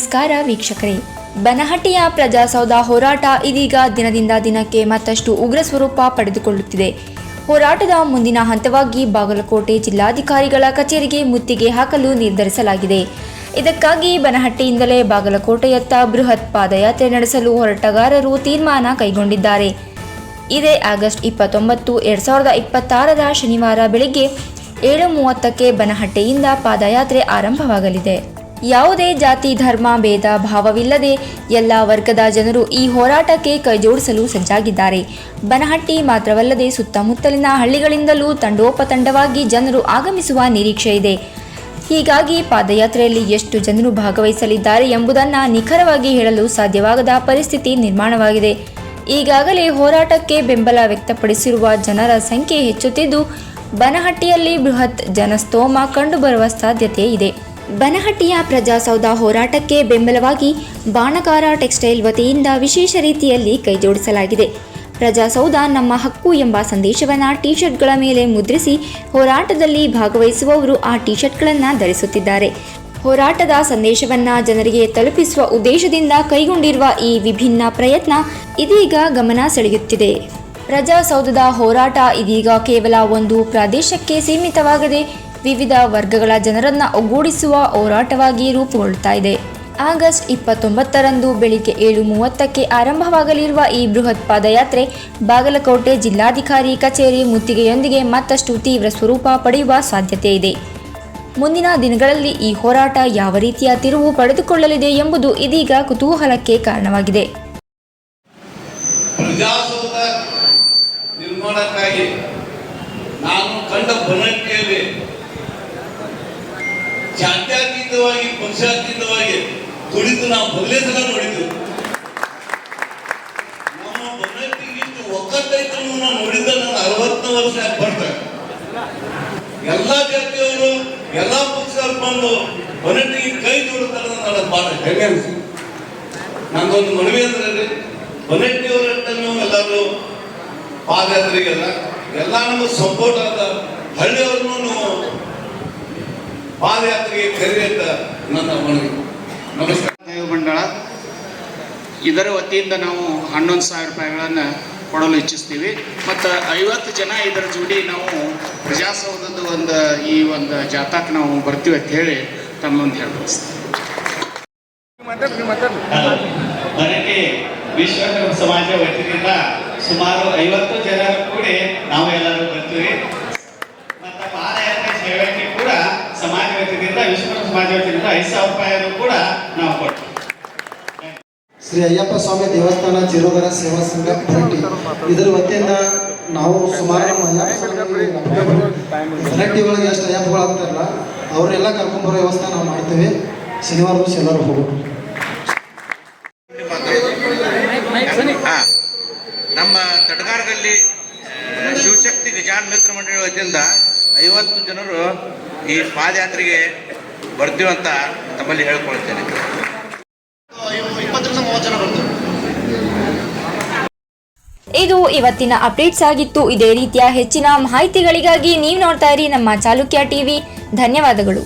ನಮಸ್ಕಾರ ವೀಕ್ಷಕರೇ. ಬನಹಟ್ಟಿಯ ಪ್ರಜಾಸೌಧ ಹೋರಾಟ ಇದೀಗ ದಿನದಿಂದ ದಿನಕ್ಕೆ ಮತ್ತಷ್ಟು ಉಗ್ರ ಸ್ವರೂಪ ಪಡೆದುಕೊಳ್ಳುತ್ತಿದೆ. ಹೋರಾಟದ ಮುಂದಿನ ಹಂತವಾಗಿ ಬಾಗಲಕೋಟೆ ಜಿಲ್ಲಾಧಿಕಾರಿಗಳ ಕಚೇರಿಗೆ ಮುತ್ತಿಗೆ ಹಾಕಲು ನಿರ್ಧರಿಸಲಾಗಿದೆ. ಇದಕ್ಕಾಗಿ ಬನಹಟ್ಟಿಯಿಂದಲೇ ಬಾಗಲಕೋಟೆಯತ್ತ ಬೃಹತ್ ಪಾದಯಾತ್ರೆ ನಡೆಸಲು ಹೋರಾಟಗಾರರು ತೀರ್ಮಾನ ಕೈಗೊಂಡಿದ್ದಾರೆ. ಇದೇ ಆಗಸ್ಟ್ 29, 2026 ಶನಿವಾರ ಬೆಳಿಗ್ಗೆ 7:30ಕ್ಕೆ ಬನಹಟ್ಟಿಯಿಂದ ಪಾದಯಾತ್ರೆ ಆರಂಭವಾಗಲಿದೆ. ಯಾವುದೇ ಜಾತಿ ಧರ್ಮ ಭೇದ ಭಾವವಿಲ್ಲದೆ ಎಲ್ಲ ವರ್ಗದ ಜನರು ಈ ಹೋರಾಟಕ್ಕೆ ಕೈಜೋಡಿಸಲು ಸಜ್ಜಾಗಿದ್ದಾರೆ. ಬನಹಟ್ಟಿ ಮಾತ್ರವಲ್ಲದೆ ಸುತ್ತಮುತ್ತಲಿನ ಹಳ್ಳಿಗಳಿಂದಲೂ ತಂಡೋಪತಂಡವಾಗಿ ಜನರು ಆಗಮಿಸುವ ನಿರೀಕ್ಷೆ ಇದೆ. ಹೀಗಾಗಿ ಪಾದಯಾತ್ರೆಯಲ್ಲಿ ಎಷ್ಟು ಜನರು ಭಾಗವಹಿಸಲಿದ್ದಾರೆ ಎಂಬುದನ್ನು ನಿಖರವಾಗಿ ಹೇಳಲು ಸಾಧ್ಯವಾಗದ ಪರಿಸ್ಥಿತಿ ನಿರ್ಮಾಣವಾಗಿದೆ. ಈಗಾಗಲೇ ಹೋರಾಟಕ್ಕೆ ಬೆಂಬಲ ವ್ಯಕ್ತಪಡಿಸಿರುವ ಜನರ ಸಂಖ್ಯೆ ಹೆಚ್ಚುತ್ತಿದ್ದು, ಬನಹಟ್ಟಿಯಲ್ಲಿ ಬೃಹತ್ ಜನಸ್ತೋಮ ಕಂಡುಬರುವ ಸಾಧ್ಯತೆ ಇದೆ. ಬನಹಟ್ಟಿಯ ಪ್ರಜಾಸೌಧ ಹೋರಾಟಕ್ಕೆ ಬೆಂಬಲವಾಗಿ ಬಾಣಗಾರ ಟೆಕ್ಸ್ಟೈಲ್ ವತಿಯಿಂದ ವಿಶೇಷ ರೀತಿಯಲ್ಲಿ ಕೈಜೋಡಿಸಲಾಗಿದೆ. ಪ್ರಜಾಸೌಧ ನಮ್ಮ ಹಕ್ಕು ಎಂಬ ಸಂದೇಶವನ್ನು ಟಿ-ಶರ್ಟ್ಗಳ ಮೇಲೆ ಮುದ್ರಿಸಿ ಹೋರಾಟದಲ್ಲಿ ಭಾಗವಹಿಸುವವರು ಆ ಟಿ-ಶರ್ಟ್ಗಳನ್ನು ಧರಿಸುತ್ತಿದ್ದಾರೆ. ಹೋರಾಟದ ಸಂದೇಶವನ್ನು ಜನರಿಗೆ ತಲುಪಿಸುವ ಉದ್ದೇಶದಿಂದ ಕೈಗೊಂಡಿರುವ ಈ ವಿಭಿನ್ನ ಪ್ರಯತ್ನ ಇದೀಗ ಗಮನ ಸೆಳೆಯುತ್ತಿದೆ. ಪ್ರಜಾಸೌಧದ ಹೋರಾಟ ಇದೀಗ ಕೇವಲ ಒಂದು ಪ್ರದೇಶಕ್ಕೆ ಸೀಮಿತವಾಗದೆ ವಿವಿಧ ವರ್ಗಗಳ ಜನರನ್ನು ಒಗ್ಗೂಡಿಸುವ ಹೋರಾಟವಾಗಿ ರೂಪುಗೊಳ್ಳುತ್ತಾ ಇದೆ. ಆಗಸ್ಟ್ 29ರಂದು ಬೆಳಿಗ್ಗೆ 7:30ಕ್ಕೆ ಆರಂಭವಾಗಲಿರುವ ಈ ಬೃಹತ್ ಪಾದಯಾತ್ರೆ ಬಾಗಲಕೋಟೆ ಜಿಲ್ಲಾಧಿಕಾರಿ ಕಚೇರಿ ಮುತ್ತಿಗೆಯೊಂದಿಗೆ ಮತ್ತಷ್ಟು ತೀವ್ರ ಸ್ವರೂಪ ಪಡೆಯುವ ಸಾಧ್ಯತೆ ಇದೆ. ಮುಂದಿನ ದಿನಗಳಲ್ಲಿ ಈ ಹೋರಾಟ ಯಾವ ರೀತಿಯ ತಿರುವು ಪಡೆದುಕೊಳ್ಳಲಿದೆ ಎಂಬುದು ಇದೀಗ ಕುತೂಹಲಕ್ಕೆ ಕಾರಣವಾಗಿದೆ. ಪ್ರಜಾಸೌಧ ನಿರ್ಮಾಣಕ್ಕಾಗಿ ನಾನು ಕಂಡ ಬನಹಟ್ಟಿಯಲ್ಲಿ ಜಾತ್ಯತೀತವಾಗಿ ಪಕ್ಷಾತೀತವಾಗಿ ದುಡಿದು ನಾವು ಮೊದಲೇ ಸಲ ನೋಡಿದ್ದು. ನಮ್ಮ ಬನಹಟ್ಟಿಗೆ ಇಷ್ಟು ಒಕ್ಕಟ್ಟೈತನ್ನು ನಾವು ನೋಡಿದ್ದ ನಾನು 60 ವರ್ಷ ಬರ್ತೇನೆ. ಎಲ್ಲ ಜಾತಿಯವರು ಎಲ್ಲ ಪಕ್ಷದವ್ರು ಬಂದು ಬನಹಟ್ಟಿಗೆ ಕೈ ಜೋಡುತ್ತಾರೆ. ನನಗೆ ಬಹಳ ಹೆಮ್ಮೆ ಅನಿಸಿದೆ. ನಂದೊಂದು ಮನವಿ ಅಂದ್ರೆ ಬನಹಟ್ಟಿಯವರನ್ನು ಎಲ್ಲರೂ ಪಾದಯಾತ್ರೆಗೆಲ್ಲ ನಮಗೆ ಸಪೋರ್ಟ್ ಆದ ಹಳ್ಳಿಯವ್ರನ್ನು ಪಾದಯಾತ್ರೆಗೆ ಕರೆ ಅಂತ ನನ್ನ ಮನವಿ. ನಮಸ್ಕಾರ. ಮಂಡಳ ಇದರ ವತಿಯಿಂದ ನಾವು 11,000 ರೂಪಾಯಿಗಳನ್ನು ಕೊಡಲು ಇಚ್ಛಿಸ್ತೀವಿ. ಮತ್ತು 50 ಜನ ಇದರ ಜೋಡಿ ನಾವು ಪ್ರಜಾಸೌಧದ ಈ ಒಂದು ಜಾಥಾಕ್ಕೆ ನಾವು ಬರ್ತೀವಿ ಅಂತ ಹೇಳಿ ತಮ್ಮೊಂದು ಹೇಳ್ಬಯಸ್ತೀವಿ. ಬನಹಟ್ಟಿ ವಿಶ್ವ ಸಮಾಜ ವತಿಯಿಂದ ಸುಮಾರು 50 ಜನರು ಕೂಡಿ ನಾವು ಎಲ್ಲರೂ ಬರ್ತೀವಿ. ಮತ್ತು ಪಾದಯಾತ್ರೆ ಸೇವೆಗೆ ಕೂಡ ಸಮಾಜ ವತಿಯಿಂದ ವಿಶ್ವ ಸಮಾಜ ವತಿಯಿಂದ 5,000 ರೂಪಾಯಿಯನ್ನು ಕೂಡ ನಾವು ಕೊಡ್ತೀವಿ. ಶ್ರೀ ಅಯ್ಯಪ್ಪ ಸ್ವಾಮಿ ದೇವಸ್ಥಾನ ಚಿರುಗರ ಸೇವಾ ಸಂಘ ಬನಹಟ್ಟಿ ಇದರ ವತಿಯಿಂದ ನಾವು ಸುಮಾರು ಬನಹಟ್ಟಿ ಒಳಗೆ ಎಷ್ಟು ಅಯ್ಯಪ್ಪಗಳು ಆಗ್ತಾರಲ್ಲ ಅವ್ರನ್ನೆಲ್ಲ ಕರ್ಕೊಂಡ್ಬರೋ ವ್ಯವಸ್ಥೆ ನಾವು ಮಾಡ್ತೀವಿ. ಶನಿವಾರ ದಿವಸ ಎಲ್ಲರೂ ಹೋಗೋದು. ನಮ್ಮ ತಡಗಾರದಲ್ಲಿ ಶಿವಶಕ್ತಿ ಗಜಾನ ಮಿತ್ರ ಮಂಡಳಿ ವತಿಯಿಂದ 50 ಜನರು ಈ ಪಾದಯಾತ್ರೆಗೆ ಬರ್ತೀವಂತ ತಮ್ಮಲ್ಲಿ ಹೇಳ್ಕೊಳ್ತೇನೆ. 20-30 ಜನ ಬರ್ತೀವಿ. ಇದು ಇವತ್ತಿನ ಅಪ್ಡೇಟ್ಸ್ ಆಗಿತ್ತು. ಇದೇ ರೀತಿಯ ಹೆಚ್ಚಿನ ಮಾಹಿತಿಗಳಿಗಾಗಿ ನೀವು ನೋಡ್ತಾ ಇರಿ ನಮ್ಮ ಚಾಲುಕ್ಯ ಟಿವಿ. ಧನ್ಯವಾದಗಳು.